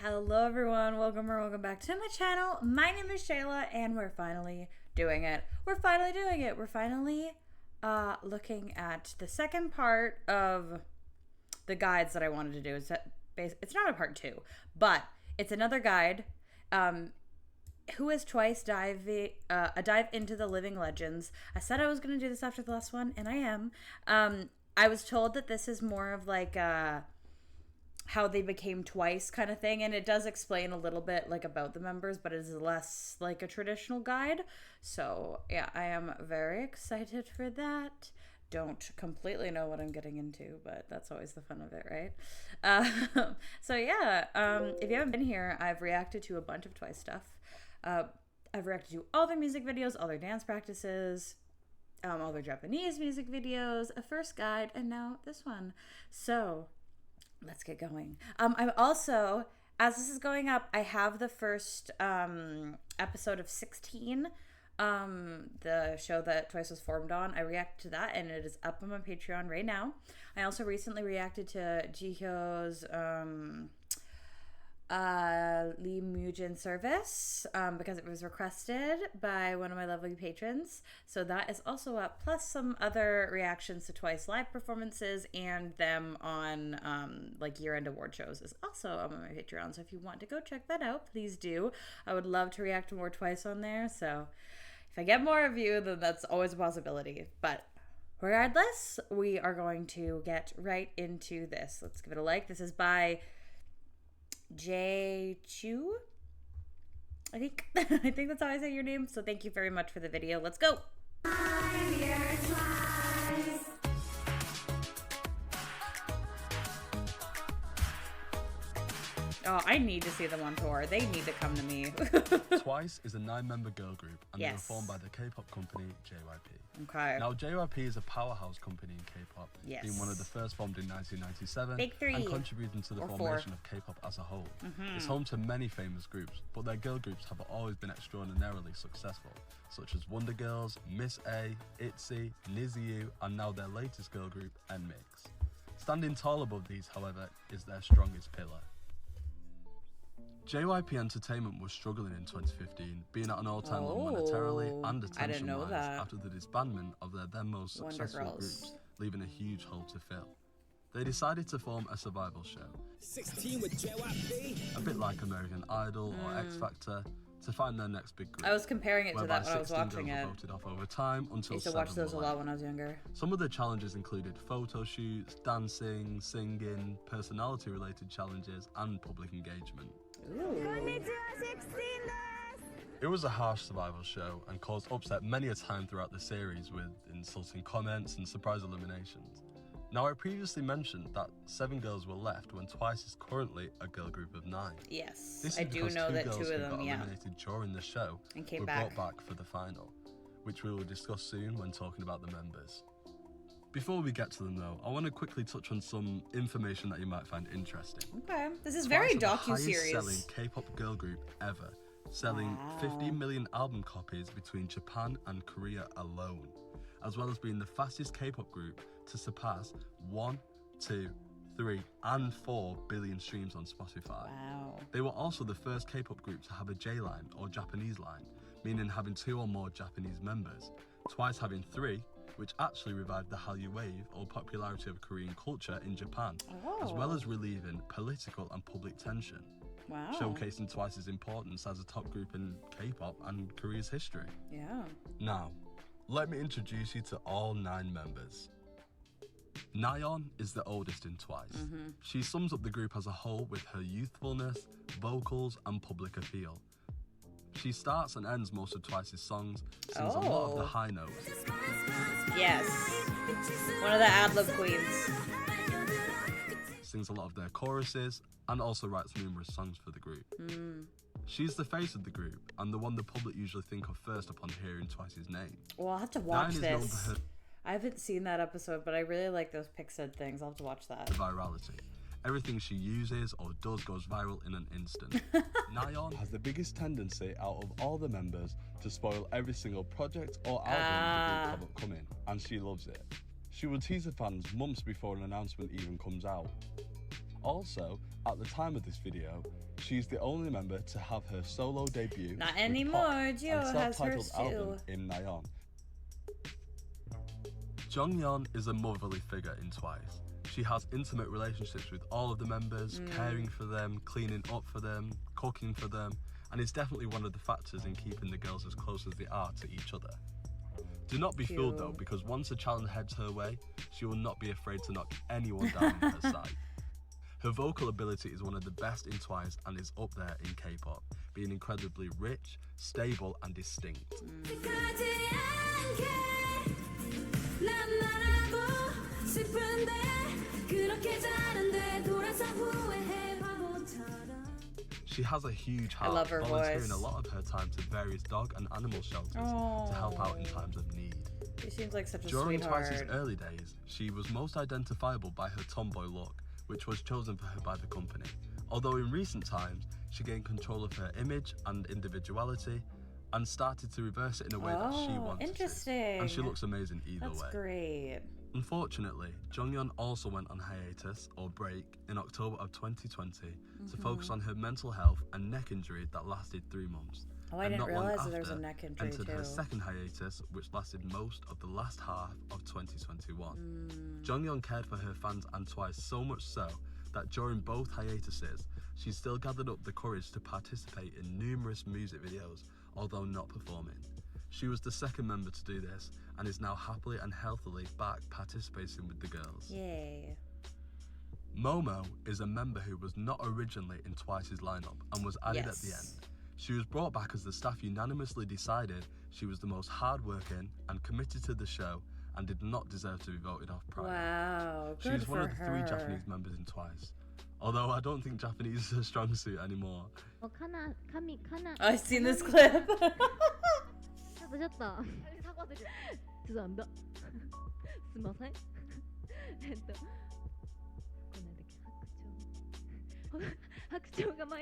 Hello everyone, welcome back to my channel. My name is Shayla and we're finally doing it. We're finally looking at the second part of the guides that I wanted to do. It's not a part 2, but it's another guide. Who is Twice a dive into the living legends. I said I was going to do this after the last one, and I am. I was told that this is more of like how they became Twice kind of thing, and it does explain a little bit like about the members, but it is less like a traditional guide. So yeah, I am very excited for that. Don't completely know what I'm getting into, but that's always the fun of it, right? So yeah, if you haven't been here, I've reacted to a bunch of Twice stuff. I've reacted to all their music videos, all their dance practices, all their Japanese music videos, a first guide, and now this one. So let's get going. I'm also, as this is going up, I have the first episode of 16, the show that Twice was formed on. I reacted to that, and it is up on my Patreon right now. I also recently reacted to Jihyo's Mujin Service because it was requested by one of my lovely patrons. So that is also up, plus some other reactions to Twice live performances and them on like year-end award shows is also up on my Patreon. So if you want to go check that out, please do. I would love to react to more Twice on there. So if I get more of you, then that's always a possibility. But regardless, we are going to get right into this. Let's give it a like. This is by J Chu, I think. I think that's how I say your name. So thank you very much for the video. Let's go. Oh, I need to see them on tour. They need to come to me. Twice is a 9-member girl group, and they were formed by the K-pop company JYP. Okay. Now, JYP is a powerhouse company in K-pop, being one of the first formed in 1997 Big 3. and contributing to the formation of K-pop as a whole. It's home to many famous groups, but their girl groups have always been extraordinarily successful, such as Wonder Girls, Miss A, ITZY, NiziU, and now their latest girl group, NMIXX. Standing tall above these, however, is their strongest pillar. JYP Entertainment was struggling in 2015, being at an all-time low monetarily and attention-wise after the disbandment of their then most successful groups, leaving a huge hole to fill. They decided to form a survival show, 16 with JYP. a bit like American Idol or X Factor, to find their next big group. I was comparing it to that when I was watching it. Voted off over time until I used to watch those a lot when I was younger. Some of the challenges included photo shoots, dancing, singing, personality-related challenges, and public engagement. It was a harsh survival show and caused upset many a time throughout the series with insulting comments and surprise eliminations. Now, I previously mentioned that 7 girls were left when Twice is currently a girl group of 9. Yes, this is I do know that 2 of them, got eliminated during the show and came were back. brought back for the final, which we will discuss soon when talking about the members. Before we get to them though, I want to quickly touch on some information that you might find interesting. Okay, this is very docu-series. The highest selling K-pop girl group ever, selling 15 million album copies between Japan and Korea alone, as well as being the fastest K-pop group to surpass 1, 2, 3, and 4 billion streams on Spotify. Wow. They were also the first K-pop group to have a J-line or Japanese line, meaning having 2 or more Japanese members, Twice having 3, which actually revived the Hallyu wave or popularity of Korean culture in Japan, as well as relieving political and public tension, showcasing Twice's importance as a top group in K-pop and Korea's history. Yeah. Now, let me introduce you to all 9 members. Nayeon is the oldest in Twice. She sums up the group as a whole with her youthfulness, vocals, and public appeal. She starts and ends most of Twice's songs, sings a lot of the high notes. Yes. One of the ad-lib queens. Sings a lot of their choruses, and also writes numerous songs for the group. She's the face of the group, and the one the public usually think of first upon hearing Twice's name. Well, I'll have to watch Nayeon this. is known for her I haven't seen that episode, but I really like those Pixar things. I'll have to watch that. virality. Everything she uses or does goes viral in an instant. Nayeon has the biggest tendency out of all the members to spoil every single project or album the group have upcoming, and she loves it. She will tease her fans months before an announcement even comes out. Also, at the time of this video, she's the only member to have her solo debut Not with anymore, Pop and Gio has self-titled hers album too. in Nayeon. Jonghyun is a motherly figure in Twice. She has intimate relationships with all of the members, caring for them, cleaning up for them, cooking for them, and is definitely one of the factors in keeping the girls as close as they are to each other. Do not be fooled though, because once a challenge heads her way, she will not be afraid to knock anyone down in her sight. Her vocal ability is one of the best in Twice and is up there in K-pop, being incredibly rich, stable and distinct. She has a huge heart, I love her volunteering voice. a lot of her time to various dog and animal shelters to help out in times of need. She seems like such a During sweetheart. Twice's early days, she was most identifiable by her tomboy look, which was chosen for her by the company. Although in recent times, she gained control of her image and individuality and started to reverse it in a way that she wanted interesting. to. And she looks amazing either That's way. great. Unfortunately, Jonghyun also went on hiatus, or break, in October of 2020 to focus on her mental health and neck injury that lasted 3 months. Oh, I And didn't not long realize that there was a after, neck injury entered too. her second hiatus, which lasted most of the last half of 2021. Jonghyun cared for her fans and Twice so much so that during both hiatuses, she still gathered up the courage to participate in numerous music videos, although not performing. She was the second member to do this and is now happily and healthily back participating with the girls. Yay. Momo is a member who was not originally in Twice's lineup and was added at the end. She was brought back as the staff unanimously decided she was the most hardworking and committed to the show and did not deserve to be voted off prior. Wow, good She's one for of the her. 3 Japanese members in Twice. Although I don't think Japanese is a strong suit anymore. I've seen this clip. 죄송합니다. すみません.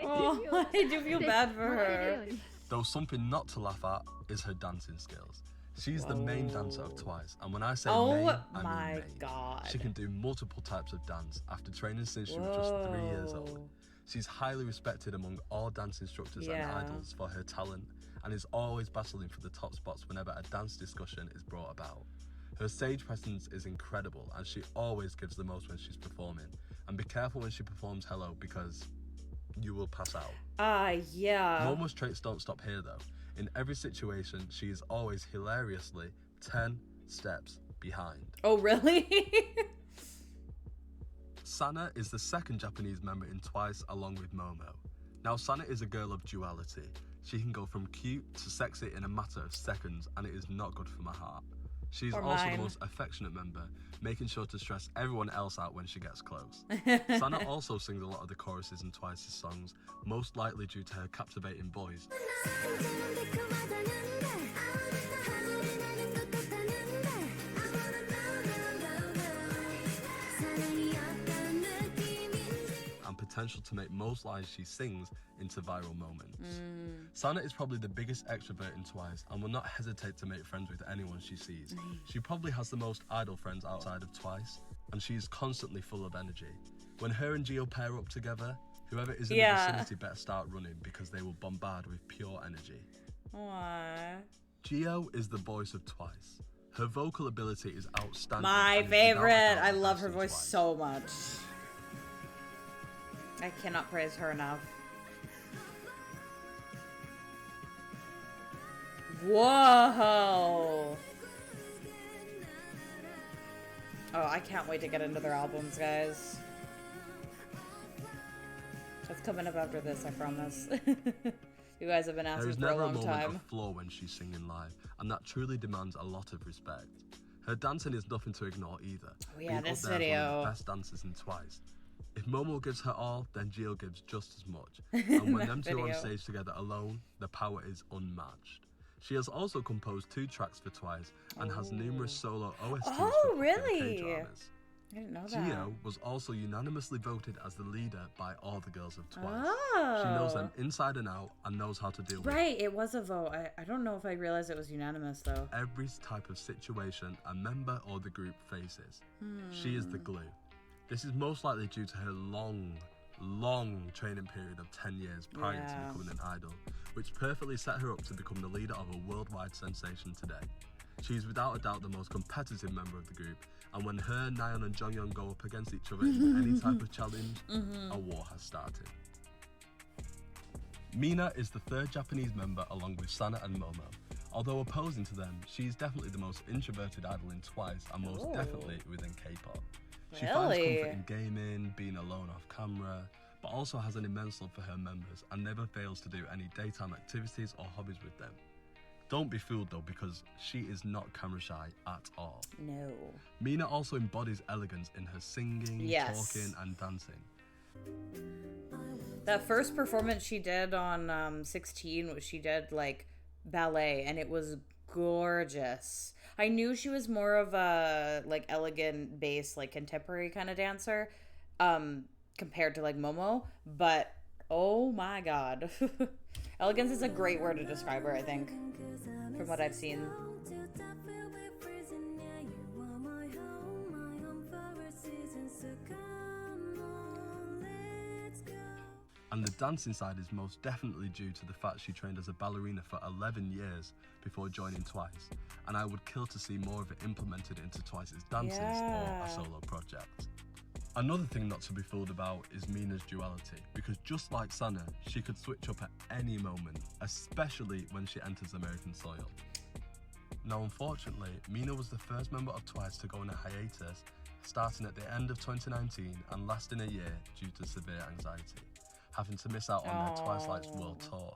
Oh, I do feel bad for her. Though something not to laugh at is her dancing skills. She's the main dancer of Twice, and when I say main, I my mean main. God. She can do multiple types of dance after training since she was just 3 years old. She's highly respected among all dance instructors and idols for her talent, and is always battling for the top spots whenever a dance discussion is brought about. Her stage presence is incredible, and she always gives the most when she's performing. And be careful when she performs Hello, because you will pass out. Yeah. Momo's traits don't stop here though. In every situation, she is always hilariously 10 steps behind. Oh, really? Sana is the second Japanese member in Twice along with Momo. Now Sana is a girl of duality. She can go from cute to sexy in a matter of seconds, and it is not good for my heart. She's Or also mine. the most affectionate member, making sure to stress everyone else out when she gets close. Sana also sings a lot of the choruses in Twice's songs, most likely due to her captivating voice. And potential to make most lines she sings into viral moments. Sana is probably the biggest extrovert in Twice and will not hesitate to make friends with anyone she sees. She probably has the most idol friends outside of Twice, and she's constantly full of energy. When her and Gio pair up together, whoever is in the vicinity better start running because they will bombard with pure energy. Aww. Gio is the voice of Twice. Her vocal ability is outstanding. My and is without a favorite. doubt I the love best her in voice Twice. so much. I cannot praise her enough. Whoa! Oh, I can't wait to get into their albums, guys. That's coming up after this, I promise. You guys have been There asking is for a never a long moment time. of flaw when she's singing live, and that truly demands a lot of respect. Her dancing is nothing to ignore either. Oh yeah, being up this there as one of video. the best dancers in Twice. If Momo gives her all, then Gio gives just as much. And when them two are on video. stage together alone, the power is unmatched. She has also composed 2 tracks for Twice and has numerous solo OSTs Oh, for popular really? K-dramas. I didn't know that. Gio was also unanimously voted as the leader by all the girls of Twice. Oh. She knows them inside and out and knows how to deal with Right, it was a vote. I don't know if I realized it was unanimous, though. every type of situation a member or the group faces. She is the glue. This is most likely due to her long training period of 10 years prior to becoming an idol, which perfectly set her up to become the leader of a worldwide sensation today. She is without a doubt the most competitive member of the group, and when her, Nayeon and Jonghyun go up against each other in any type of challenge, a war has started. Mina is the third Japanese member along with Sana and Momo. Although opposing to them, she is definitely the most introverted idol in Twice and most definitely within K-pop. She finds comfort in gaming, being alone off camera, but also has an immense love for her members and never fails to do any daytime activities or hobbies with them. Don't be fooled though, because she is not camera shy at all. No. Mina also embodies elegance in her singing, talking and dancing. That first performance she did on 16, she did like ballet, and it was gorgeous. I knew she was more of a like elegant bass, like contemporary kind of dancer, compared to like Momo, but oh my god. Elegance is a great word to describe her, I think, from what I've seen. And the dancing side is most definitely due to the fact she trained as a ballerina for 11 years before joining Twice, and I would kill to see more of it implemented into Twice's dances or a solo project. Another thing not to be fooled about is Mina's duality, because just like Sana, she could switch up at any moment, especially when she enters American soil. Now unfortunately, Mina was the first member of Twice to go on a hiatus, starting at the end of 2019 and lasting a year due to severe anxiety, having to miss out on their Twice Lights world tour.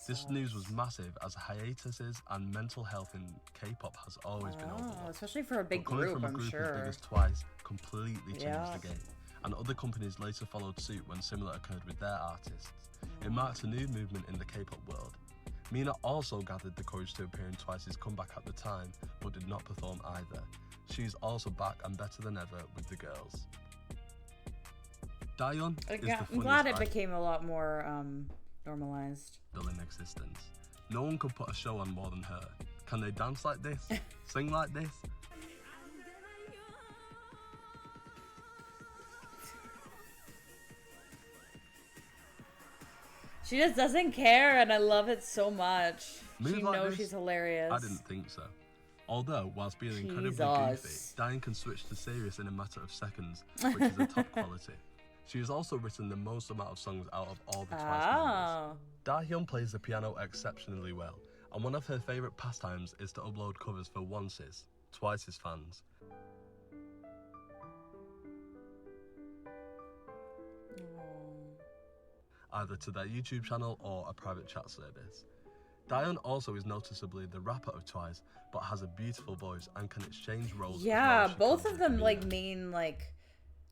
This news was massive, as hiatuses and mental health in K-pop has always been overlooked. Especially for a big But coming group, from a I'm group sure. as big as Twice completely changed the game, and other companies later followed suit when similar occurred with their artists. It marks a new movement in the K-pop world. Mina also gathered the courage to appear in Twice's comeback at the time, but did not perform either. She is also back and better than ever with the girls. Daeyeon is the funniest I'm glad it idol became a lot more normalized. in existence. No one could put a show on more than her. Can they dance like this? Sing like this? She just doesn't care, and I love it so much. Move She like knows this? she's hilarious. I didn't think so. Although, whilst being incredibly Jesus. goofy, Daeyeon can switch to serious in a matter of seconds, which is a top quality. She has also written the most amount of songs out of all the Twice members. Daeyeon plays the piano exceptionally well, and one of her favourite pastimes is to upload covers for Once's, Twice's fans. Either to their YouTube channel or a private chat service. Daeyeon also is noticeably the rapper of Twice, but has a beautiful voice and can exchange roles. Yeah, as well. both of them like main like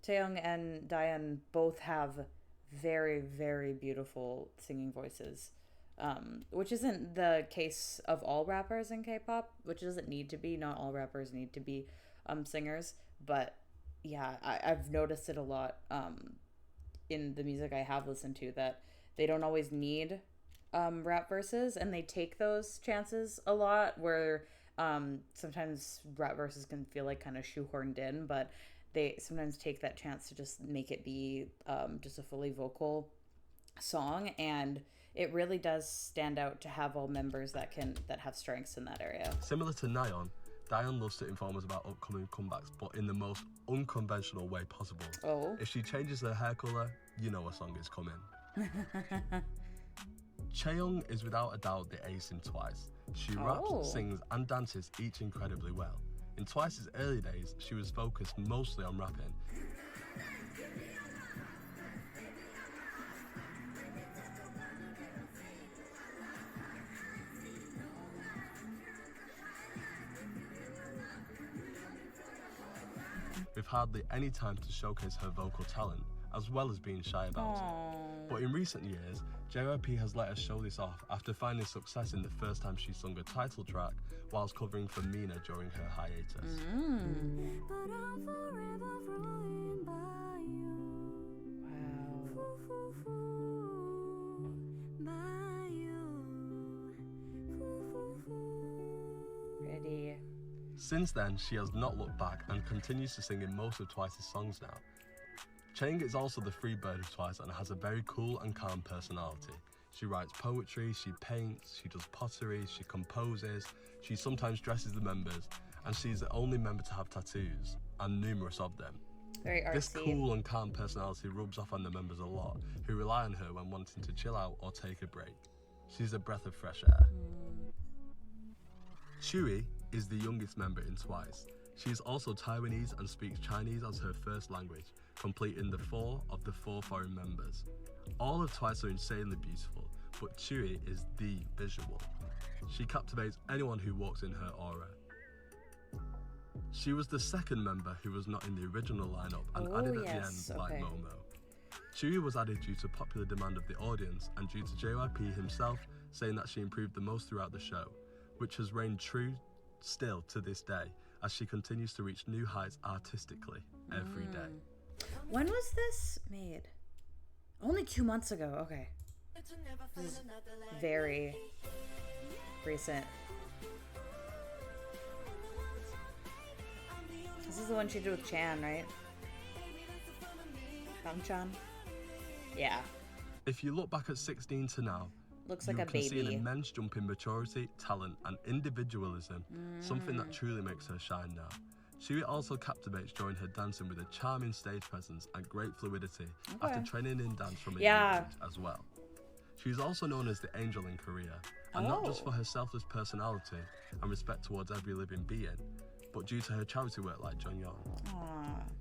Taeyong and Daeyeon both have very, very beautiful singing voices, which isn't the case of all rappers in K-pop, which doesn't need to be. Not all rappers need to be singers, but yeah, I've noticed it a lot in the music I have listened to, that they don't always need rap verses, and they take those chances a lot, where sometimes rap verses can feel like kind of shoehorned in, but they sometimes take that chance to just make it be just a fully vocal song, and it really does stand out to have all members that have strengths in that area. Similar to Nayeon, Daeyeon loves to inform us about upcoming comebacks, but in the most unconventional way possible. Oh. If she changes her hair colour, you know a song is coming. Chaeyoung is without a doubt the ace in Twice. She raps, sings and dances each incredibly well. In Twice's early days, she was focused mostly on rapping. With hardly any time to showcase her vocal talent, as well as being shy about it. But in recent years, JYP has let her show this off after finding success in the first time she sung a title track whilst covering for Mina during her hiatus. Ready. Since then, she has not looked back and continues to sing in most of Twice's songs now. Chang is also the free bird of Twice and has a very cool and calm personality. She writes poetry, she paints, she does pottery, she composes, she sometimes dresses the members, and she's the only member to have tattoos, and numerous of them. Very artsy. This cool and calm personality rubs off on the members a lot, who rely on her when wanting to chill out or take a break. She's a breath of fresh air. Chewy is the youngest member in Twice. She is also Taiwanese and speaks Chinese as her first language, completing the 4 of the 4 foreign members. All of Twice are insanely beautiful, but Chewy is the visual. She captivates anyone who walks in her aura. She was the second member who was not in the original lineup and added at the end like Momo. Chewy was added due to popular demand of the audience and due to JYP himself saying that she improved the most throughout the show, which has reigned true still to this day as she continues to reach new heights artistically every day. When was this made? Only 2 months ago. Okay. This is very recent. This is the one she did with Chan, right? Bang-chan? Yeah. If you look back at 16 to now, Looks like you a can see an baby. immense jump in maturity, talent, and individualism, something that truly makes her shine now. Chewy also captivates during her dancing with a charming stage presence and great fluidity after training in dance from a young age as well. She is also known as the Angel in Korea, and not just for her selfless personality and respect towards every living being, but due to her charity work like Jonghyun.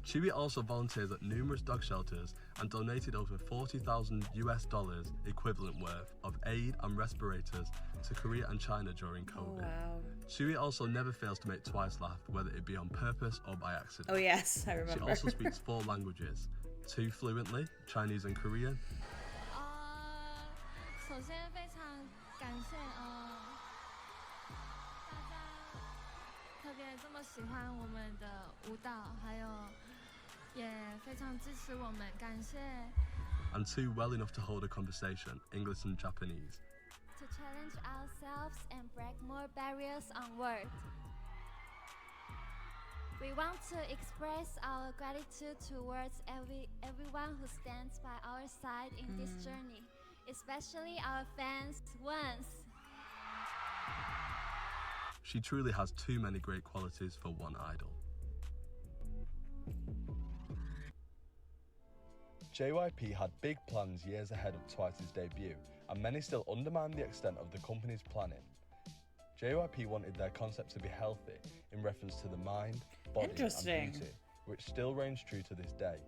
Chewy also volunteers at numerous dog shelters and donated over $40,000 equivalent worth of aid and respirators to Korea and China during COVID. Wow. Chewy also never fails to make Twice laugh, whether it be on purpose or by accident. Oh yes, I She remember. also speaks 4 languages, 2 fluently, Chinese and Korean. 首先非常感谢大家特别这么喜欢我们的舞蹈，还有也非常支持我们，感谢。 And 2 well enough to hold a conversation, English and Japanese. To challenge ourselves and break more barriers on world. We want to express our gratitude towards everyone who stands by our side in this journey, especially our fans once. She truly has too many great qualities for one idol. JYP had big plans years ahead of Twice's debut, and many still undermine the extent of the company's planning. JYP wanted their concept to be healthy in reference to the mind, body and beauty, which still reigns true to this day,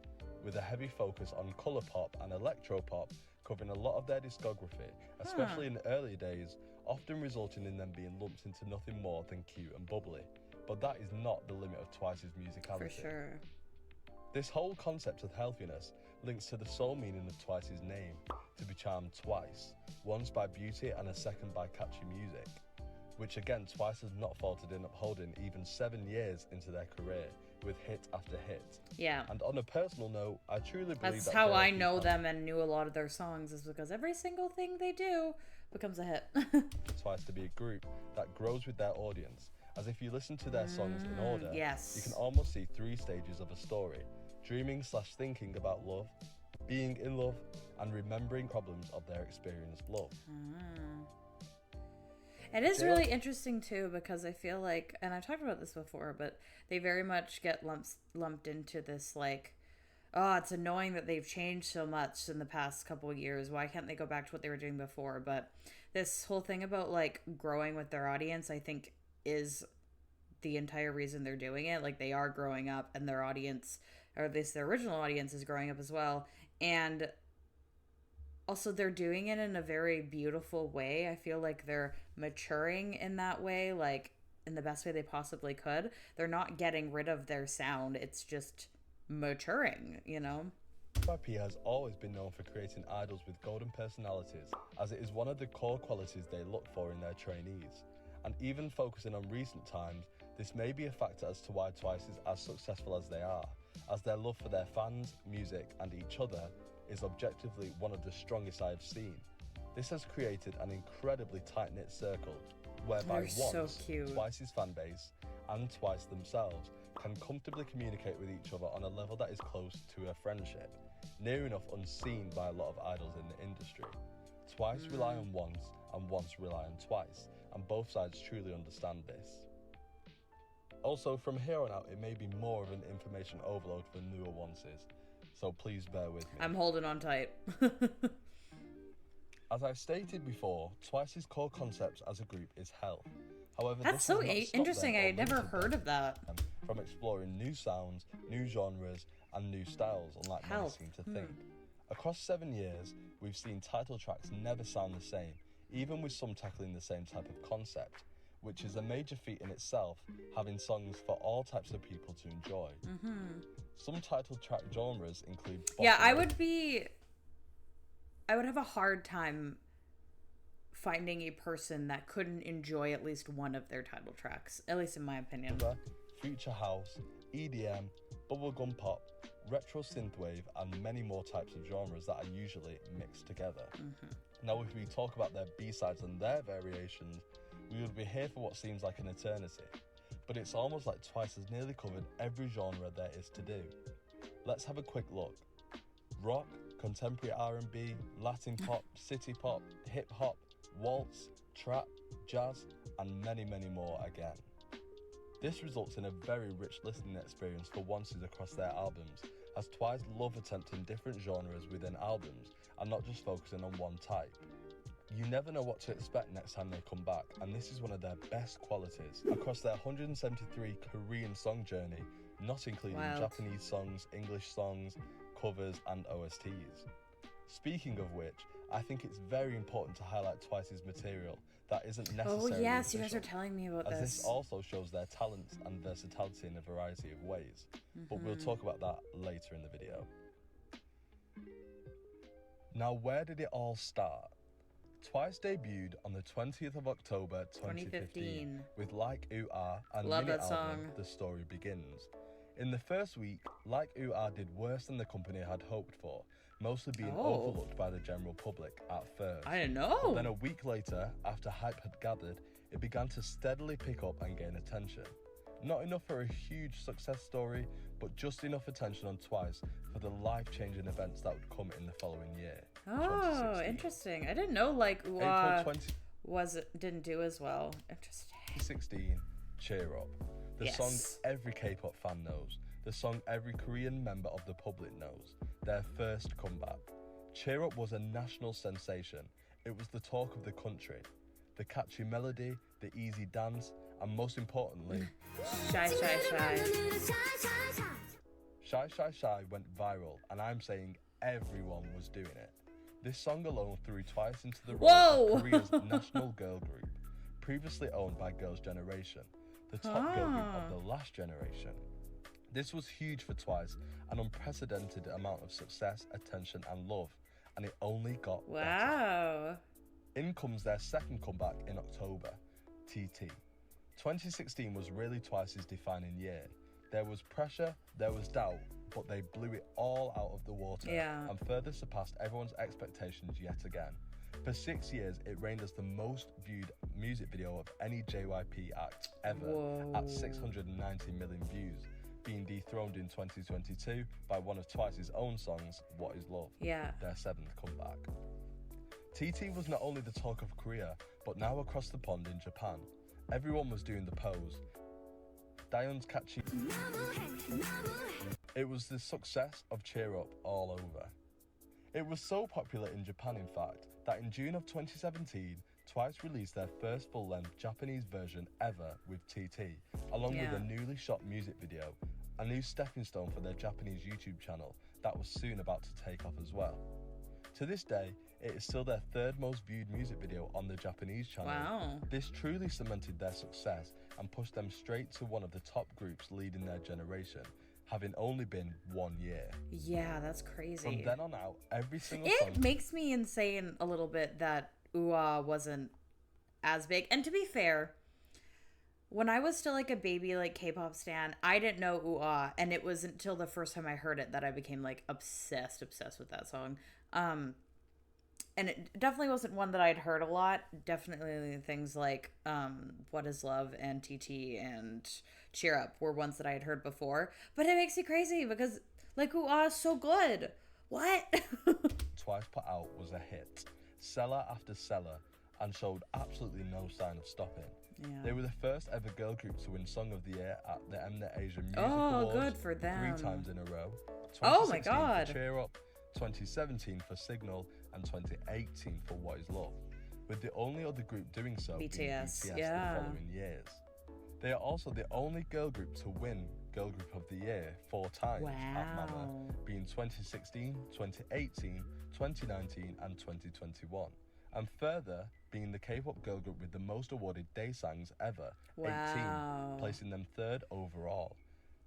with a heavy focus on colour pop and electro pop covering a lot of their discography, especially in the early days, often resulting in them being lumped into nothing more than cute and bubbly. But that is not the limit of Twice's musicality. For sure. This whole concept of healthiness links to the sole meaning of Twice's name, to be charmed twice, once by beauty and a second by catchy music, which again Twice has not faltered in upholding even 7 years into their career with hit after hit. Yeah. And on a personal note, I truly believe That's that how I JYP know fans them and knew a lot of their songs, is because every single thing they do becomes a hit. Twice to be a group that grows with their audience, as if you listen to their songs in order, yes. you can almost see 3 stages of a story: dreaming/thinking about love, being in love, and remembering problems of their experienced love. It is really interesting too, because I feel like, and I've talked about this before, but they very much get lumped into this like, oh, it's annoying that they've changed so much in the past couple of years. Why can't they go back to what they were doing before? But this whole thing about like growing with their audience, I think, is the entire reason they're doing it. Like, they are growing up, and their audience, or at least their original audience, is growing up as well. And also they're doing it in a very beautiful way. I feel like they're maturing in that way, like in the best way they possibly could. They're not getting rid of their sound. It's just maturing, you know? JYP has always been known for creating idols with golden personalities, as it is one of the core qualities they look for in their trainees. And even focusing on recent times, this may be a factor as to why Twice is as successful as they are, as their love for their fans, music and each other is objectively one of the strongest I have seen. This has created an incredibly tight-knit circle, whereby They're so once cute. Twice's fanbase and Twice themselves can comfortably communicate with each other on a level that is close to a friendship, near enough unseen by a lot of idols in the industry. Twice rely on once, and once rely on twice, and both sides truly understand this. Also, from here on out, it may be more of an information overload for newer onces, so please bear with me. I'm holding on tight. As I stated before, Twice's core concept as a group is health. However, That's this so has not stopped interesting. them I or had never limited heard them of that. from exploring new sounds, new genres, and new styles, unlike many Health. seem to think. Across 7 years, we've seen title tracks never sound the same, even with some tackling the same type of concept, which is a major feat in itself, having songs for all types of people to enjoy. Some title track genres include Yeah, I bossa would have a hard time finding a person that couldn't enjoy at least one of their title tracks, at least in my opinion. nova, future house, EDM, bubblegum pop, retro synthwave, and many more types of genres that are usually mixed together. Now, if we talk about their B-sides and their variations, we would be here for what seems like an eternity, but it's almost like Twice has nearly covered every genre there is to do. Let's have a quick look. Rock, contemporary R&B, Latin pop, city pop, hip hop, waltz, trap, jazz, and many, many more again. This results in a very rich listening experience for onces across their albums, as Twice love attempting different genres within albums and not just focusing on one type. You never know what to expect next time they come back, and this is one of their best qualities. Across their 173 Korean song journey, not including Wild. Japanese songs, English songs, covers, and OSTs. Speaking of which, I think it's very important to highlight Twice's material that isn't Oh necessarily yes, you guys are official, telling me about as this. this also shows their talents and versatility in a variety of ways. But we'll talk about that later in the video. Now, where did it all start? Twice debuted on the 20th of October 2015 with Like Ooh Ah and Love mini that album song. The Story Begins. In the first week, Like Ooh Ah did worse than the company had hoped for, mostly being overlooked by the general public at first. I didn't But know. then a week later, after hype had gathered, it began to steadily pick up and gain attention. Not enough for a huge success story, but just enough attention on Twice for the life-changing events that would come in the following year. Oh, 2016. interesting. I didn't know like April didn't do as well. Interesting. 2016, Cheer Up. The Yes. song every K-pop fan knows. The song every Korean member of the public knows. Their first comeback. Cheer Up was a national sensation. It was the talk of the country. The catchy melody, the easy dance, and most importantly, Shy, shy, shy. Shy Shy Shy went viral, and I'm saying everyone was doing it. This song alone threw Twice into the role Whoa! of Korea's national girl group, previously owned by Girls' Generation, the top girl group of the last generation. This was huge for Twice, an unprecedented amount of success, attention, and love, and it only got better. Wow. In comes their second comeback in October, TT. 2016 was really Twice's defining year. There was pressure, there was doubt, but they blew it all out of the water and further surpassed everyone's expectations yet again. For 6 years, it reigned as the most viewed music video of any JYP act ever at 690 million views, being dethroned in 2022 by one of Twice's own songs, What Is Love, Yeah. their seventh comeback. TT was not only the talk of Korea, but now across the pond in Japan. Everyone was doing the pose. Daeun's catchy. It was the success of Cheer Up all over. It was so popular in Japan, in fact, that in June of 2017, Twice released their first full-length Japanese version ever with TT, along with a newly shot music video, a new stepping stone for their Japanese YouTube channel that was soon about to take off as well. To this day, it is still their third most viewed music video on the Japanese channel. Wow. This truly cemented their success and pushed them straight to one of the top groups leading their generation, having only been 1 year. Yeah, that's crazy. From then on out, every single It song... makes me insane a little bit that ooh-ah wasn't as big. And to be fair, when I was still like a baby like K-pop stan, I didn't know ooh-ah, and it wasn't until the first time I heard it that I became like obsessed with that song. and it definitely wasn't one that I'd heard a lot. Definitely things like What Is Love and TT and Cheer Up were ones that I had heard before. But it makes me crazy because like is so good. What? Twice Put Out was a hit, seller after seller, and showed absolutely no sign of stopping. Yeah. They were the first ever girl group to win Song of the Year at the Mnet Asian Music Oh, Awards good for them. 3 times in a row. Oh my 2016 God. for Cheer Up, 2017 for Signal, and 2018 for What Is Love, with the only other group doing so being BTS, BTS yeah. the following years. They are also the only girl group to win Girl Group of the Year 4 times at Mama, Wow. being 2016, 2018, 2019 and 2021. And further, being the K-pop girl group with the most awarded Daesangs ever, Wow. 18, placing them 3rd overall.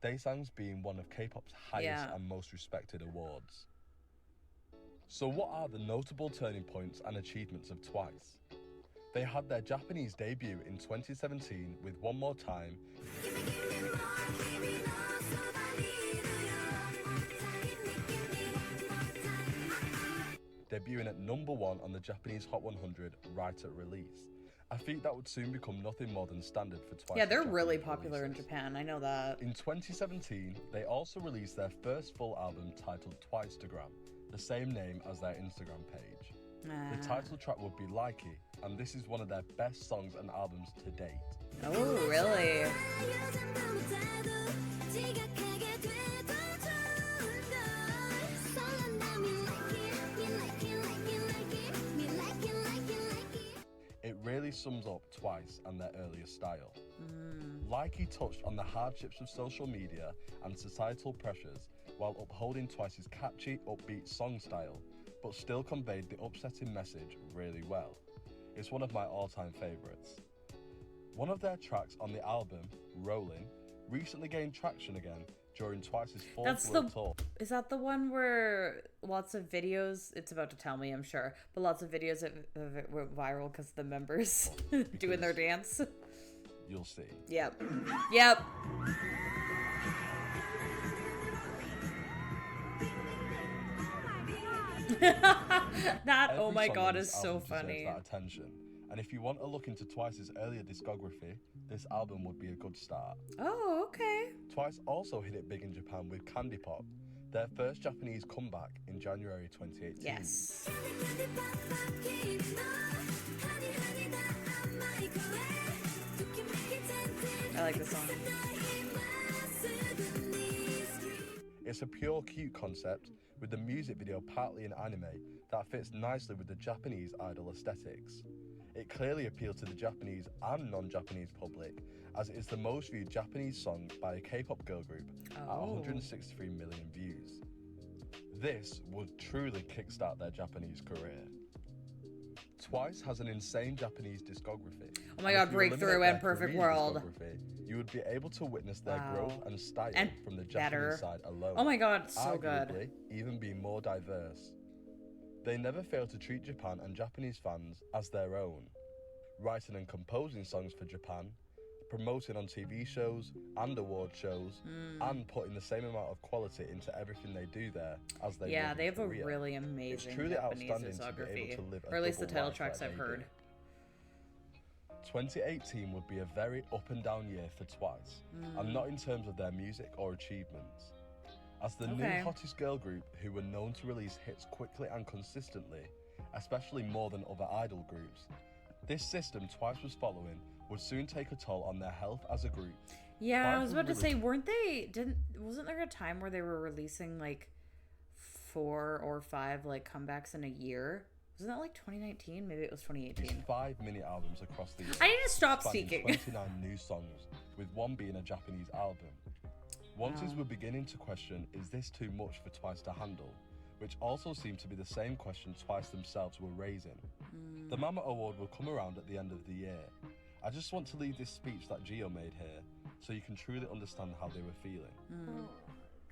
Daesangs being one of K-pop's highest Yeah. and most respected awards. So what are the notable turning points and achievements of Twice? They had their Japanese debut in 2017 with One More Time, debuting at #1 on the Japanese Hot 100 right at release. A feat that would soon become nothing more than standard for Twice. Yeah, they're really popular in releases. Japan. I know that. In 2017, they also released their first full album titled Twicestagram, the same name as their Instagram page. The title track would be Likey, and this is one of their best songs and albums to date. Oh, really? It really sums up Twice and their earlier style. Likey touched on the hardships of social media and societal pressures while upholding Twice's catchy, upbeat song style, but still conveyed the upsetting message really well. It's one of my all-time favourites. One of their tracks on the album, Rollin', recently gained traction again during Twice's 4th world tour. Is that the one where lots of videos, it's about to tell me, I'm sure, but lots of videos of it went viral because the members doing their dance? You'll see. Yep. Yep. That, oh Every my song God, on is this so album deserves funny. that attention. And if you want a look into Twice's earlier discography, this album would be a good start. Oh, okay. Twice also hit it big in Japan with Candy Pop, their first Japanese comeback in January 2018. Yes. I like this song. It's a pure cute concept with the music video partly in anime that fits nicely with the Japanese idol aesthetics. It clearly appeals to the Japanese and non-Japanese public, as it is the most viewed Japanese song by a K-pop girl group at 163 million views. This would truly kickstart their Japanese career. Twice has an insane Japanese discography. Oh my And God, if you Breakthrough eliminate and their Perfect Korean World. discography, you would be able to witness their Wow. growth and style And from the better. Japanese side alone. Oh my God, so good. Arguably, even be more diverse. They never fail to treat Japan and Japanese fans as their own, writing and composing songs for Japan, promoting on TV shows and award shows, and putting the same amount of quality into everything they do there as they Yeah, would they in have a Korea. really amazing truly Japanese outstanding to be discography, able to live a or at least the double title life tracks like I've they heard. do. 2018 would be a very up and down year for Twice, and not in terms of their music or achievements. As the new Okay. hottest girl group who were known to release hits quickly and consistently, especially more than other idol groups, this system Twice was following would soon take a toll on their health as a group. Yeah, I was Twice about to was say, wasn't there a time where they were releasing like 4 or 5 like comebacks in a year? Wasn't that like 2019? Maybe it was 2018. 5 mini albums across the year. I need to stop spanning seeking. 29 new songs, with one being a Japanese album. Onces were beginning to question, is this too much for Twice to handle? Which also seemed to be the same question Twice themselves were raising. The Mama Award will come around at the end of the year. I just want to leave this speech that Gio made here, so you can truly understand how they were feeling.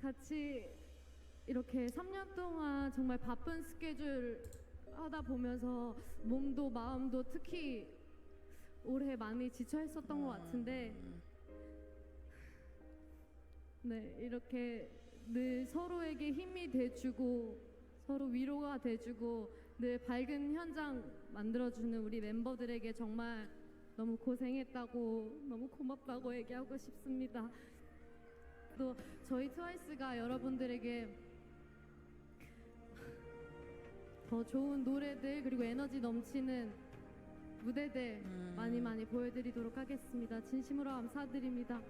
같이 이렇게 3년 동안 정말 바쁜 스케줄 하다 보면서 몸도 마음도 특히 올해 많이 지쳐 있었던 것 같은데 네, 이렇게 늘 서로에게 힘이 돼주고 서로 위로가 돼주고 늘 밝은 현장 만들어주는 우리 멤버들에게 정말 너무 고생했다고 너무 고맙다고 얘기하고 싶습니다. 또 저희 트와이스가 여러분들에게 더 좋은 노래들 그리고 에너지 넘치는 무대들 많이 보여드리도록 하겠습니다. 진심으로 감사드립니다.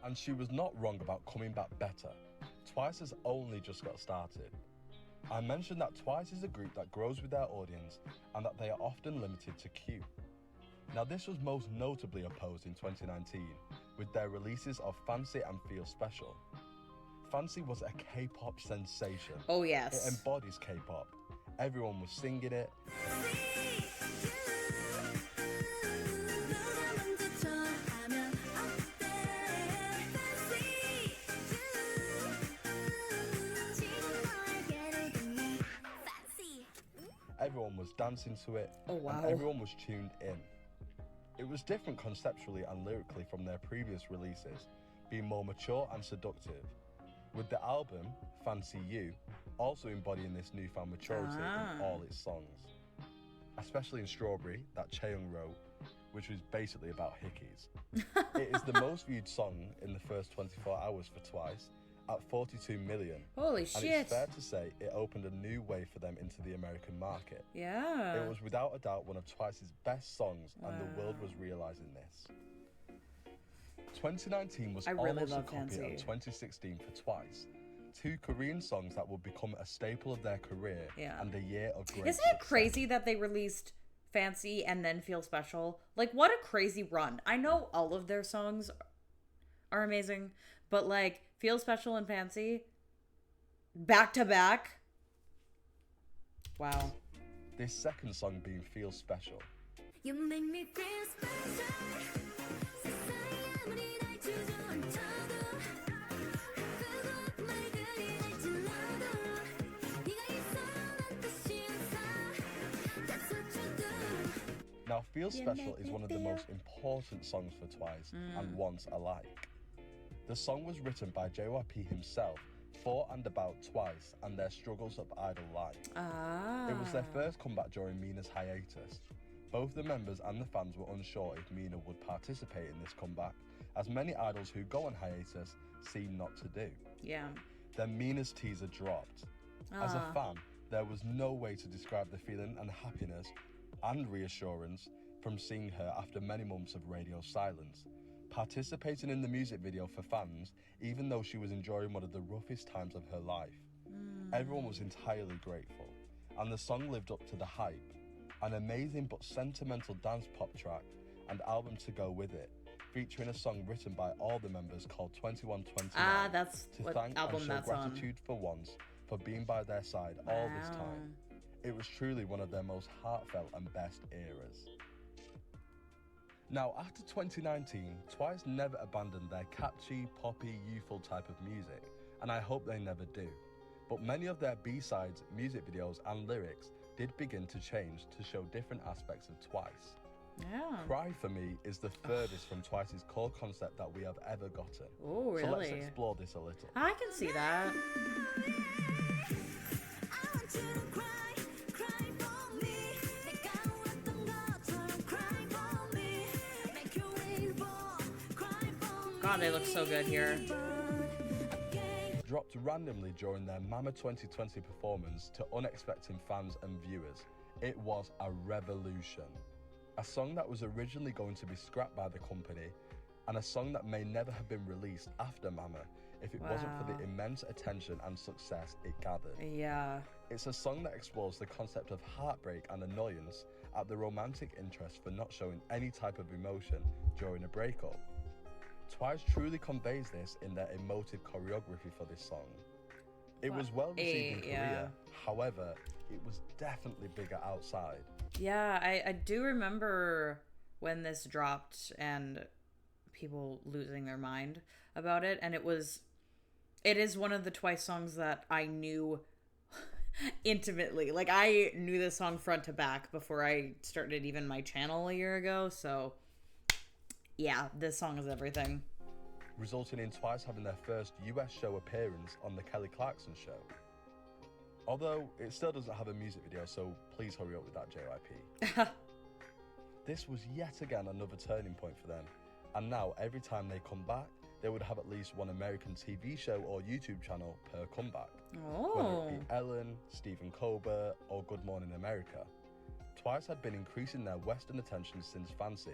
And she was not wrong about coming back better. Twice has only just got started. I mentioned that Twice is a group that grows with their audience and that they are often limited to Q. Now this was most notably opposed in 2019 with their releases of Fancy and Feel Special. Fancy was a K-pop sensation. Oh yes. It embodies K-pop. Everyone was singing it. Everyone was dancing to it. Oh wow. And everyone was tuned in. It was different conceptually and lyrically from their previous releases, being more mature and seductive, with the album, Fancy You, also embodying this newfound maturity in all its songs. Especially in Strawberry, that Chaeyoung wrote, which was basically about hickeys. It is the most viewed song in the first 24 hours for Twice, at 42 million. Holy and shit. it's fair to say it opened a new way for them into the American market. Yeah. It was without a doubt one of Twice's best songs, and the world was realising this. 2019 was really almost a love copy Fancy. of 2016 for Twice. Two Korean songs that will become a staple of their career and a year of great Isn't it crazy that they released Fancy and then Feel Special? Like, what a crazy run. I know all of their songs are amazing, but like Feel Special and Fancy back to back. Wow. This second song being Feel Special. You make me feel special. Now, Feel Special is one of the most important songs for Twice and Once alike. The song was written by JYP himself for and about Twice and their struggles of idol life. It was their first comeback during Mina's hiatus. Both the members and the fans were unsure if Mina would participate in this comeback, as many idols who go on hiatus seem not to do. Yeah. Then Mina's teaser dropped. As a fan, there was no way to describe the feeling and happiness and reassurance from seeing her after many months of radio silence, participating in the music video for fans, even though she was enjoying one of the roughest times of her life. Everyone was entirely grateful, and the song lived up to the hype. An amazing but sentimental dance pop track and album to go with it, featuring a song written by all the members called 2129 that's to what thank album and show that's on. gratitude for once for being by their side all this time. It was truly one of their most heartfelt and best eras. Now, after 2019, Twice never abandoned their catchy, poppy, youthful type of music, and I hope they never do. But many of their B-sides, music videos and lyrics did begin to change to show different aspects of Twice. Yeah. Cry for Me is the furthest from Twice's core concept that we have ever gotten. Oh, really? So let's explore this a little. I can see that. God, they look so good here. Dropped randomly during their Mama 2020 performance to unexpected fans and viewers. It was a revolution. A song that was originally going to be scrapped by the company, and a song that may never have been released after Mama if it wasn't for the immense attention and success it gathered. Yeah. It's a song that explores the concept of heartbreak and annoyance at the romantic interest for not showing any type of emotion during a breakup. Twice truly conveys this in their emotive choreography for this song. It was well received in Korea, however, it was definitely bigger outside. Yeah, I do remember when this dropped and people losing their mind about it, and it is one of the Twice songs that I knew intimately. Like, I knew this song front to back before I started even my channel a year ago, so yeah, this song is everything. Resulting in Twice having their first US show appearance on the Kelly Clarkson show. Although it still doesn't have a music video, so please hurry up with that, JYP. This was yet again another turning point for them, and now every time they come back, they would have at least one American TV show or YouTube channel per comeback. Whether it be Ellen, Stephen Colbert, or Good Morning America. Twice had been increasing their Western attention since Fancy,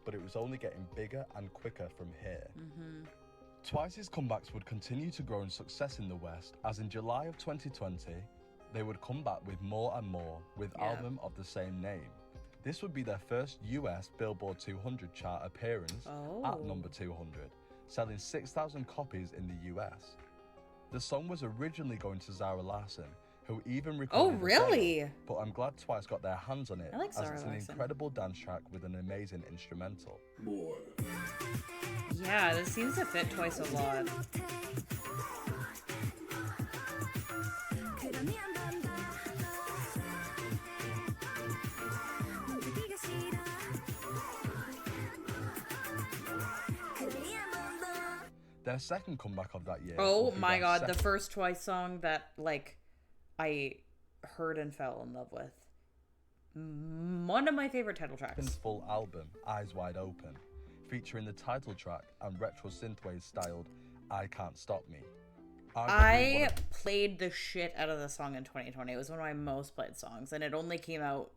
but it was only getting bigger and quicker from here. Twice's comebacks would continue to grow in success in the West, as in July of 2020, they would come back with more and more with album of the same name. This would be their first US Billboard 200 chart appearance at number 200, selling 6,000 copies in the US. The song was originally going to Zara Larsson, who even recorded Oh, really? but I'm glad Twice got their hands on it, I like as Zara it's an Larsson. incredible dance track with an amazing instrumental. Yeah, this seems to fit Twice a lot. Their second comeback of that year. Oh would be my their god, the second- first Twice song that, like, I heard and fell in love with. One of my favorite title tracks. full album, Eyes Wide Open, featuring the title track and retro synthwave styled I Can't Stop Me. Arguably one I of played the shit out of the song in 2020. It was one of my most played songs, and it only came out,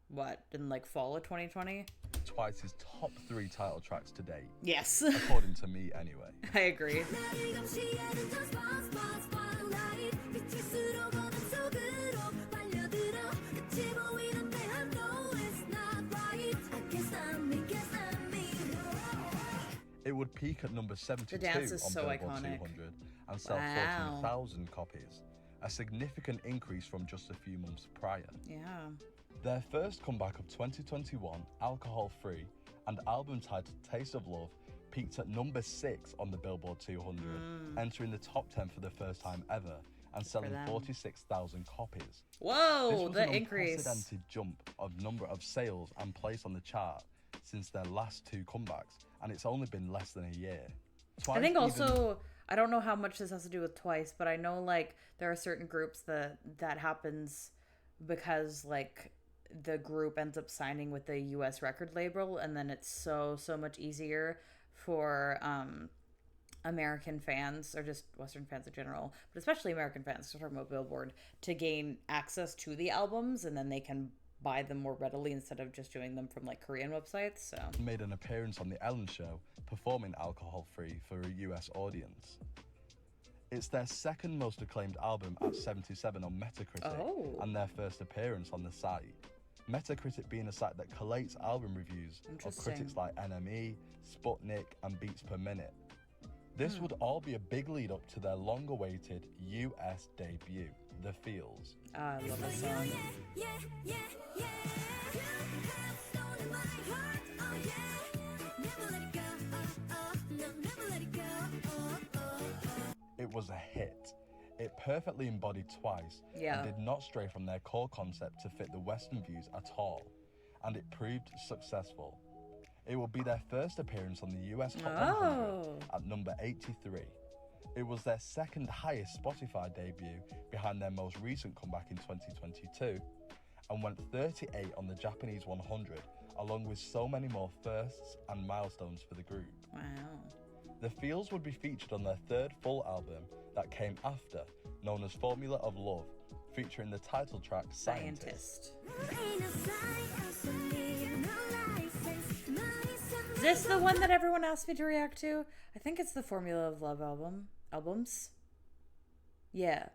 what, in like fall of 2020? Twice's top 3 title tracks to date, Yes, according to me anyway. I agree. It would peak at number 72 dance is on so Billboard iconic. 200 and sell Wow. 14,000 copies, a significant increase from just a few months prior. Yeah. Their first comeback of 2021, Alcohol Free, and album titled Taste of Love, peaked at number 6 on the Billboard 200, entering the top 10 for the first time ever, and selling them. 46,000 copies. This Whoa, was the an increase. unprecedented jump of number of sales and place on the chart since their last 2 comebacks, and it's only been less than a year. I Twice think even- also, I don't know how much this has to do with Twice, but I know like there are certain groups that happens because like the group ends up signing with the US record label, and then it's so much easier for American fans, or just Western fans in general, but especially American fans, talking about Billboard, to gain access to the albums, and then they can buy them more readily instead of just doing them from like Korean websites. So made an appearance on The Ellen Show, performing Alcohol Free for a US audience. It's their second most acclaimed album at 77 on Metacritic, and their first appearance on the site. Metacritic being a site that collates album reviews of Interesting. critics like NME, Sputnik, and Beats Per Minute. This would all be a big lead up to their long-awaited US debut, The Feels. I love this song. It was a hit. It perfectly embodied Twice Yeah. and did not stray from their core concept to fit the Western views at all, and it proved successful. It will be their first appearance on the US Hot 100 at number 83. It was their second highest Spotify debut behind their most recent comeback in 2022, and went 38 on the Japanese 100, along with so many more firsts and milestones for the group. Wow. The Feels would be featured on their third full album that came after, known as Formula of Love, featuring the title track Scientist. Is this the one that everyone asked me to react to? I think it's the Formula of Love albums. Yeah.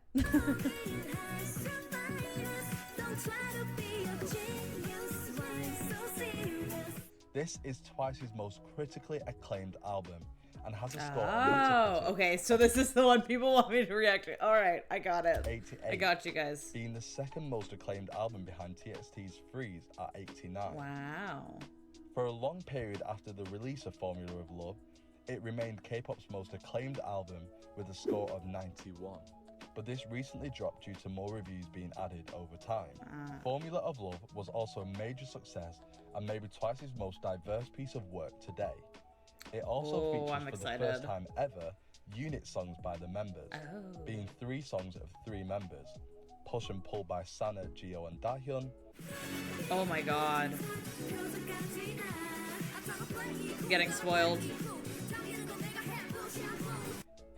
This is Twice's most critically acclaimed album and has a score Oh, on Metacritic okay. So this is the one people want me to react to. All right, I got it. 88, I got you guys. being the second most acclaimed album behind TXT's Freeze at 89. Wow. For a long period after the release of Formula of Love, it remained K-pop's most acclaimed album with a score of 91. But this recently dropped due to more reviews being added over time. Formula of Love was also a major success and maybe Twice's most diverse piece of work today. It also features I'm for the excited. first time ever unit songs by the members, being 3 songs of 3 members, Push and Pull by Sana, Gio and Dahyun. Oh my god. I'm getting spoiled.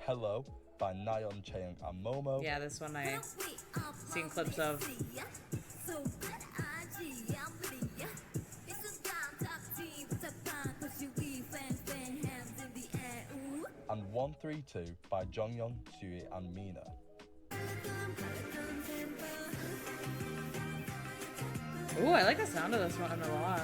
Hello by Nayeon, Chaeyoung and Momo. Yeah, this one I've seen clips of. And 132 by Jonghyun, Sui and Mina. Ooh, I like the sound of this one a lot.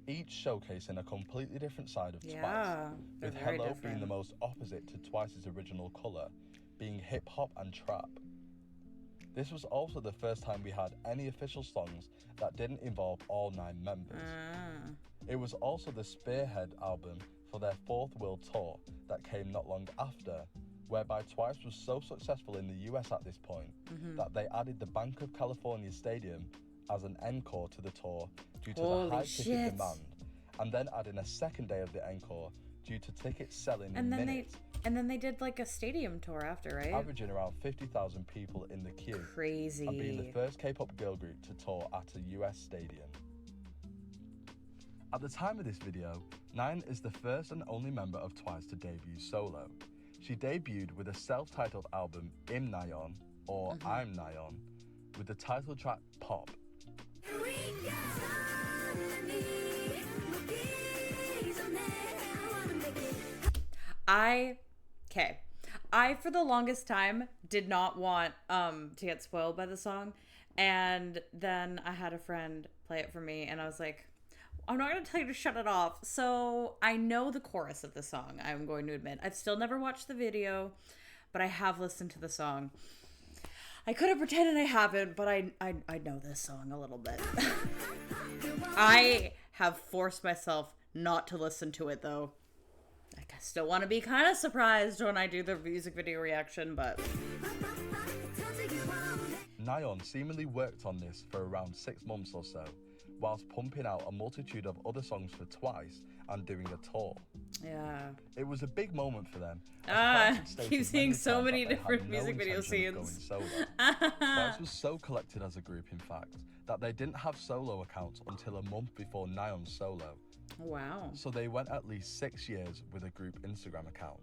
Each showcasing a completely different side of Yeah, Twice, they're with very Hello different. being the most opposite to Twice's original colour, being hip-hop and trap. This was also the first time we had any official songs that didn't involve all 9 members. It was also the spearhead album for their fourth world tour that came not long after, whereby Twice was so successful in the US at this point that they added the Bank of California Stadium as an encore to the tour due to Holy the high shit. ticket demand, and then adding a second day of the encore due to tickets selling in minutes, And then they did like a stadium tour after, right? averaging around 50,000 people in the queue, Crazy. and being the first K-pop girl group to tour at a US stadium. At the time of this video, Nayeon is the first and only member of Twice to debut solo. She debuted with a self-titled album, Im Nayeon, or I'm Nayeon, with the title track Pop. I for the longest time did not want to get spoiled by the song, and then I had a friend play it for me, and I was like, I'm not going to tell you to shut it off. So I know the chorus of the song, I'm going to admit. I've still never watched the video, but I have listened to the song. I could have pretended I haven't, but I know this song a little bit. I have forced myself not to listen to it, though. I still want to be kind of surprised when I do the music video reaction, but... Nayeon seemingly worked on this for around 6 months or so, whilst pumping out a multitude of other songs for Twice and doing a tour. Yeah. It was a big moment for them. Keep seeing so many different music video scenes. Twice was so collected as a group, in fact, that they didn't have solo accounts until a month before Nayeon's solo. Wow. So they went at least 6 years with a group Instagram account.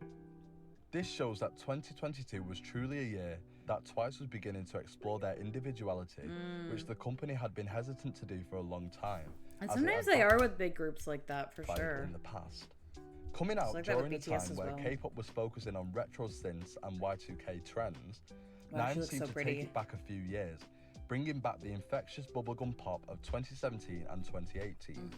This shows that 2022 was truly a year that Twice was beginning to explore their individuality, which the company had been hesitant to do for a long time. And sometimes they are with big groups like that, for sure. In the past. Coming out like that with during a BTS time as where well. K-pop was focusing on retro synths and Y2K trends, Wow, she Nayeon looks seemed so to pretty. take it back a few years, bringing back the infectious bubblegum pop of 2017 and 2018.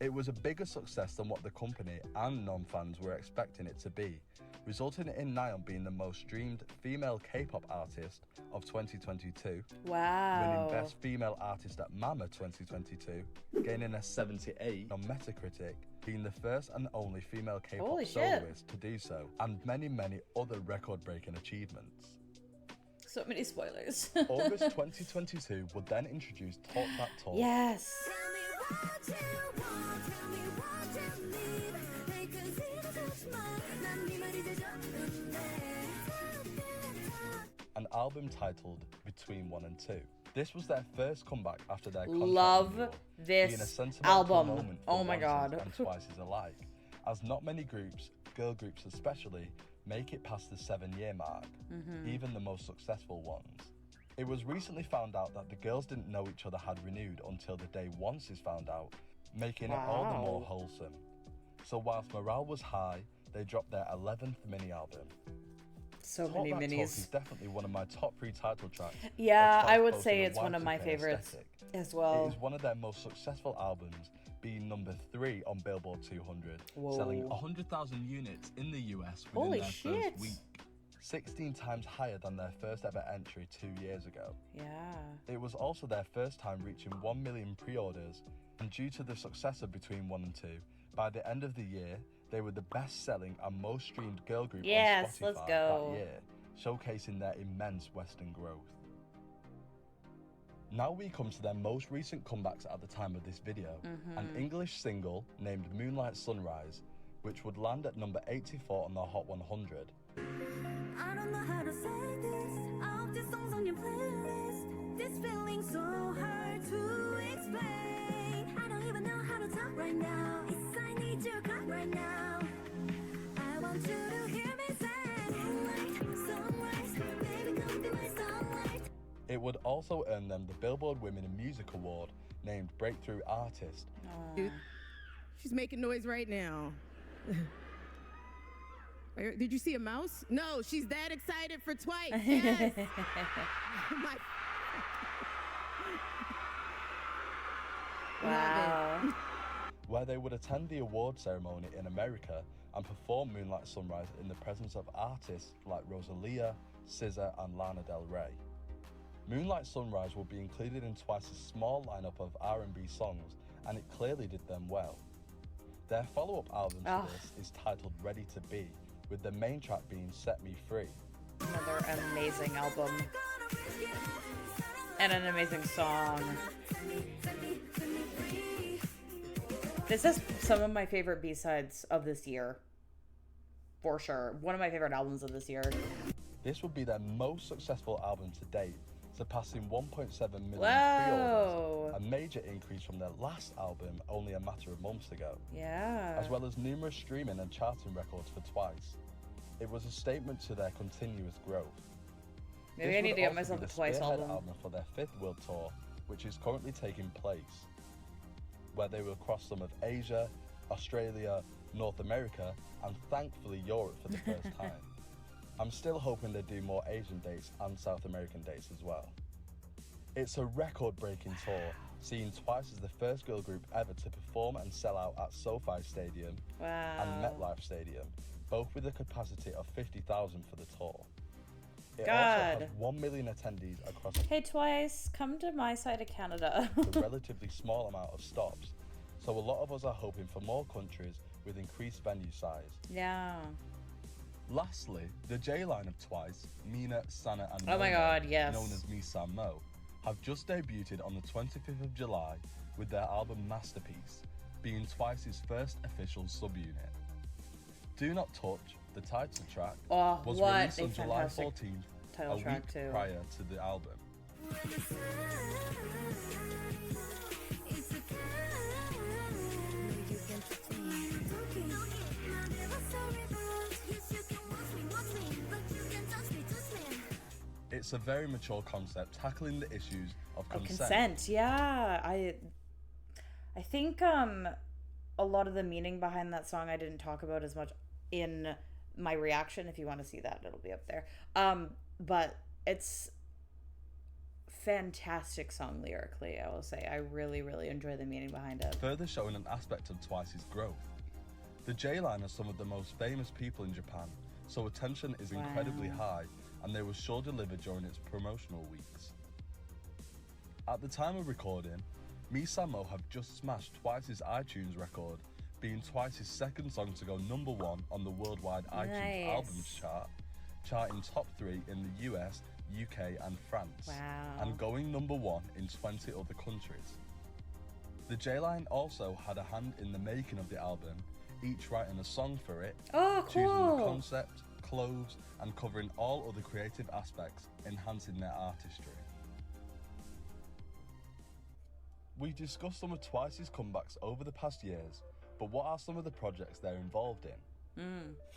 It was a bigger success than what the company and non-fans were expecting it to be, resulting in Nayeon being the most streamed female K-pop artist of 2022, Wow. winning Best Female Artist at Mama 2022, gaining a 78 on Metacritic, being the first and only female K-pop Holy shit. soloist to do so, and many, many other record-breaking achievements. So many spoilers. August 2022 would then introduce Talk That Talk, Yes. an album titled Between 1 and 2. This was their first comeback after their contract Love renewal, this being a sentimental album. moment for Oh my One's god. and Twice's alike, as not many groups, girl groups especially, make it past the 7-year mark, even the most successful ones. It was recently found out that the girls didn't know each other had renewed until the day Once is found out, making it all the more Wow. wholesome. So whilst morale was high, they dropped their 11th mini-album. So Talk many That Talk minis. is definitely one of my top 3 title tracks. Yeah, of Twice I would boasting say a it's one of my Y2K favorites aesthetic. as It well. is one of their most successful albums, being number 3 on Billboard 200, selling Whoa. 100,000 units in the US within Holy their shit. first week. 16 times higher than their first ever entry 2 years ago. Yeah. It was also their first time reaching 1 million pre-orders, and due to the success of Between 1 and 2, by the end of the year, they were the best-selling and most streamed girl group Yes, on Spotify let's go. that year, showcasing their immense Western growth. Now we come to their most recent comebacks at the time of this video, an English single named Moonlight Sunrise, which would land at number 84 on the Hot 100. I don't know how to say this. All the songs on your playlist. This feeling so hard to explain. I don't even know how to talk right now. It's I need your clock right now. I want you to hear me say moonlight, sunrise, baby come be my sunlight. It would also earn them the Billboard Women in Music Award, named Breakthrough Artist. She's making noise right now. Did you see a mouse? No, she's that excited for Twice. Yes. My Wow. Where they would attend the award ceremony in America and perform Moonlight Sunrise in the presence of artists like Rosalia, SZA and Lana Del Rey. Moonlight Sunrise will be included in Twice's small lineup of R&B songs, and it clearly did them well. Their follow-up album to this is titled Ready to Be, with the main track being Set Me Free. Another amazing album. And an amazing song. This is some of my favorite B-sides of this year. For sure. One of my favorite albums of this year. This would be their most successful album to date, surpassing 1.7 million Whoa. pre-orders, a major increase from their last album only a matter of months ago, Yeah. as well as numerous streaming and charting records for Twice. It was a statement to their continuous growth. Maybe This I need would to get also myself be a the Twice spearhead album. for their 5th world tour, which is currently taking place, where they will cross some of Asia, Australia, North America, and thankfully Europe for the first time. I'm still hoping they do more Asian dates and South American dates as well. It's a record-breaking tour, seeing Twice as the first girl group ever to perform and sell out at SoFi Stadium and MetLife Stadium, both with a capacity of 50,000 for the tour. It also has 1 million attendees across Hey Twice, come to my side of Canada. a relatively small amount of stops, so a lot of us are hoping for more countries with increased venue size. Yeah. Lastly, the J line of Twice, Mina, Sana and Oh my Momo, God, yes. known as Misa Mo, have just debuted on the 25th of July with their album Masterpiece, being Twice's first official subunit. Do Not Touch, the title track, Oh, was what released a on July fantastic 14th, title a track week too. prior to the album. It's a very mature concept, tackling the issues of consent. Yeah. I think a lot of the meaning behind that song I didn't talk about as much in my reaction. If you want to see that, it'll be up there. But it's fantastic song lyrically, I will say. I really, really enjoy the meaning behind it. Further showing an aspect of Twice's growth. The J-Line are some of the most famous people in Japan, so attention is incredibly high, and they will sure deliver during its promotional weeks. At the time of recording, Misa Mo have just smashed Twice's iTunes record, being Twice's second song to go #1 on the worldwide iTunes albums chart, charting top 3 in the US, UK and France, and going #1 in 20 other countries. The J-Line also had a hand in the making of the album, each writing a song for it, choosing the concept, clothes, and covering all other creative aspects, enhancing their artistry. We've discussed some of Twice's comebacks over the past years, but what are some of the projects they're involved in?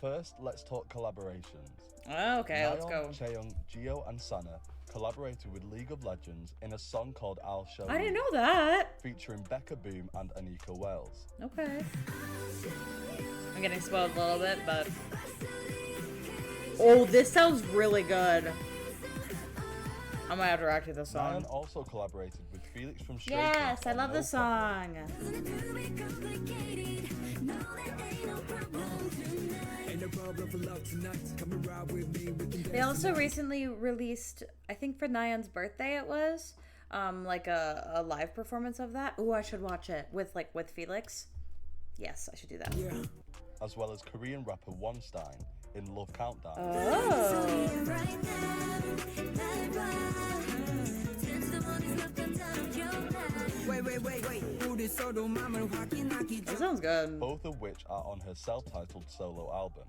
First, let's talk collaborations. Okay, let's go. Chaeyoung, Gio, and Sana collaborated with League of Legends in a song called I'll Show I You, didn't know that. featuring Becca Boom and Anika Wells. Okay. I'm getting spoiled a little bit, but... Oh, this sounds really good. I might have to react to this song. Nayeon also collaborated with Felix from Stray Yes, Kids I on love No this Problem. song. They also recently released, I think for Nayeon's birthday it was, like a live performance of that. Ooh, I should watch it with Felix. Yes, I should do that. As well as Korean rapper Wonstein in Love Countdown. There's a sounds good. both of which are on her self-titled solo album.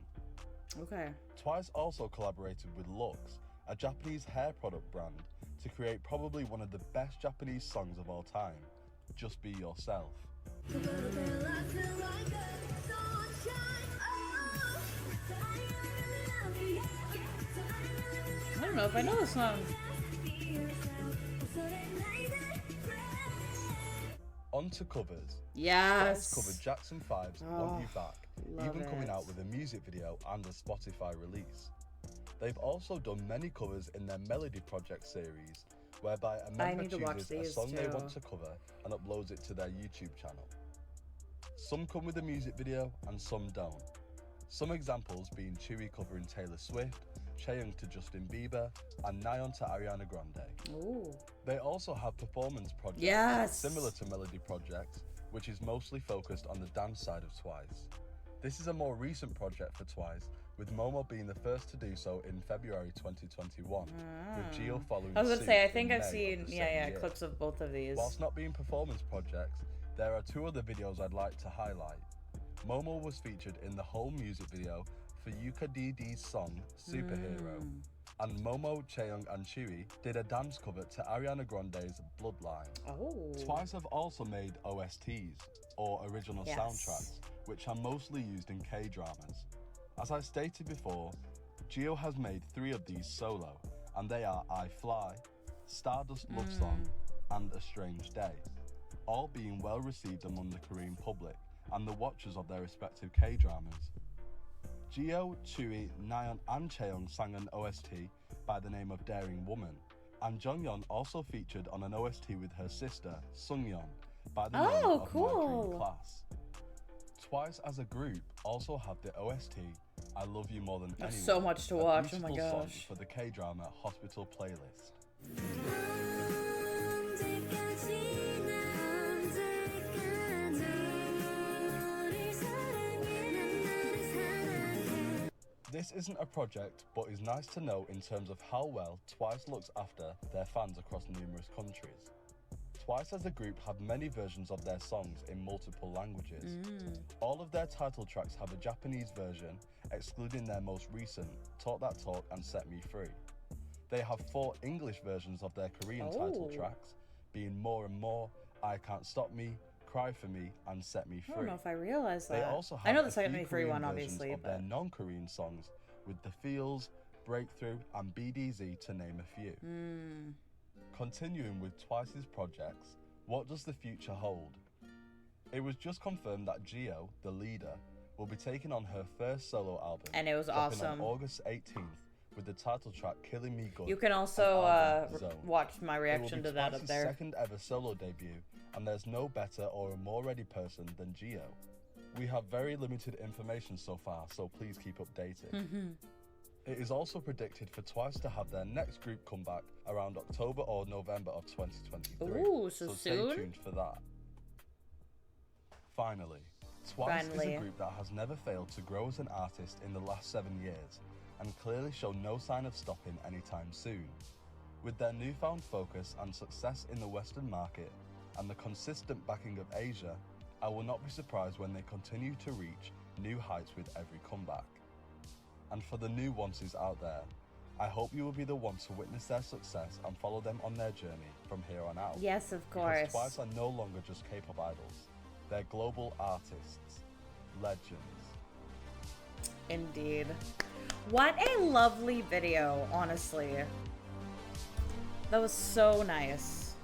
Okay. Twice also collaborated with Lux, a Japanese hair product brand, to create probably one of the best Japanese songs of all time, Just Be Yourself. I don't know if I know this song. On to covers. Yes. Twice covered Jackson 5's Want You Back, love even coming it. out with a music video and a Spotify release. They've also done many covers in their Melody Project series, whereby a member need to watch chooses a these song they too. want to cover and uploads it to their YouTube channel. Some come with a music video and some don't. Some examples being Chewie covering Taylor Swift, Chaeyoung to Justin Bieber, and Nayeon to Ariana Grande. Ooh. They also have performance projects Yes. similar to Melody Project, which is mostly focused on the dance side of Twice. This is a more recent project for Twice, with Momo being the first to do so in February 2021, with Geo following I was gonna suit say, I in think May I've of seen, the yeah, same yeah, year. clips of both of these. Whilst not being performance projects, there are two other videos I'd like to highlight. Momo was featured in the whole music video for Yuka DD's song Superhero, and Momo, Chaeyoung and Chewie did a dance cover to Ariana Grande's Bloodline. Oh. Twice have also made OSTs, or original Yes. soundtracks, which are mostly used in K-dramas. As I stated before, Geo has made 3 of these solo, and they are I Fly, Stardust Love Song, and A Strange Day, all being well received among the Korean public and the watchers of their respective K-dramas. Geo, Chewie, Nayeon and Chaeyoung sang an OST by the name of Daring Woman, and Jonghyun also featured on an OST with her sister, Sungyeon, by the name Oh, of My cool. Dream Class. Twice as a group also have the OST I Love You More Than There's Anyone, so much to a watch, oh my beautiful song gosh. for the K-drama Hospital playlist. This isn't a project, but is nice to know in terms of how well Twice looks after their fans across numerous countries. Twice as a group have many versions of their songs in multiple languages. All of their title tracks have a Japanese version, excluding their most recent, Talk That Talk and Set Me Free. They have 4 English versions of their Korean title Oh. tracks, being More and More, I Can't Stop Me, Cry For Me, and Set Me Free. I don't know if I realized that. They also have I know a the Set few Me Free Korean one, versions obviously, of but their non-Korean songs with The Feels, Breakthrough, and BDZ to name a few. Continuing with Twice's projects, what does the future hold? It was just confirmed that Geo, the leader, will be taking on her first solo album, And it was dropping awesome. on August 18th with the title track Killing Me Good. you can and also album Zone. watch my It will reaction be to that up Twice's there. second ever solo debut, and there's no better or a more ready person than Geo. We have very limited information so far, so please keep updated. It is also predicted for Twice to have their next group comeback around October or November of 2023. Ooh, so stay soon? tuned for that. Finally, Twice is Finally. a group that has never failed to grow as an artist in the last 7 years, and clearly show no sign of stopping anytime soon. With their newfound focus and success in the Western market, and the consistent backing of Asia, I will not be surprised when they continue to reach new heights with every comeback. And for the new onces out there, I hope you will be the ones to witness their success and follow them on their journey from here on out. Yes, of Because course. Twice are no longer just K-pop idols. They're global artists, legends. Indeed. What a lovely video, honestly. That was so nice.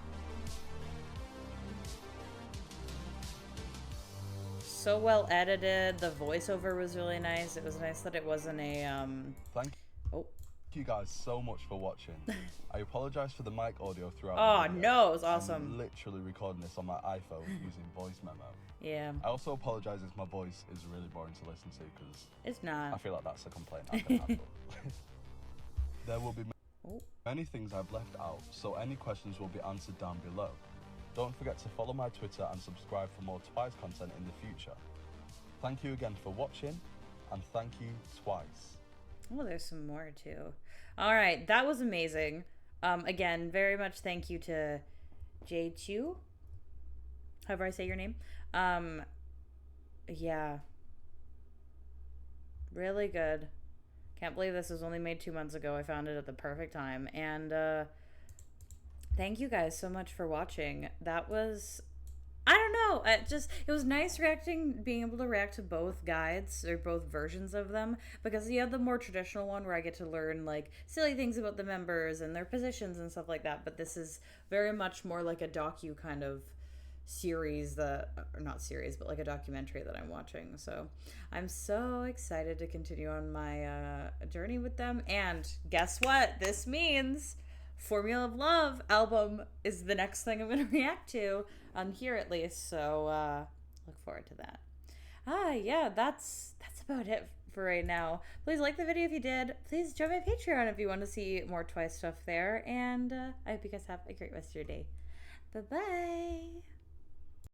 So well edited. The voiceover was really nice. It was nice that it wasn't a Thank oh. you guys so much for watching. I apologize for the mic audio throughout Oh the video. no, it was I'm awesome. literally recording this on my iPhone using voice memo. Yeah. I also apologize if my voice is really boring to listen to because It's I not. feel like that's a complaint I can handle. There will be Oh. many things I've left out, so any questions will be answered down below. Don't forget to follow my Twitter and subscribe for more Twice content in the future. Thank you again for watching, and thank you Twice. Oh, there's some more too. All right, that was amazing. Again, very much thank you to J2, however I say your name, yeah. Really good. Can't believe this was only made 2 months ago. I found it at the perfect time. And thank you guys so much for watching. That was, I don't know, it was nice being able to react to both guides or both versions of them, because you have the more traditional one where I get to learn like silly things about the members and their positions and stuff like that, but this is very much more like a docu kind of series or not series, but like a documentary that I'm watching. So I'm so excited to continue on my journey with them. And guess what? This means Formula of Love album is the next thing I'm going to react to on here, at least. So look forward to that. Yeah, that's about it for right now. Please like the video if you did. Please join my Patreon if you want to see more Twice stuff there. And I hope you guys have a great rest of your day. Bye-bye.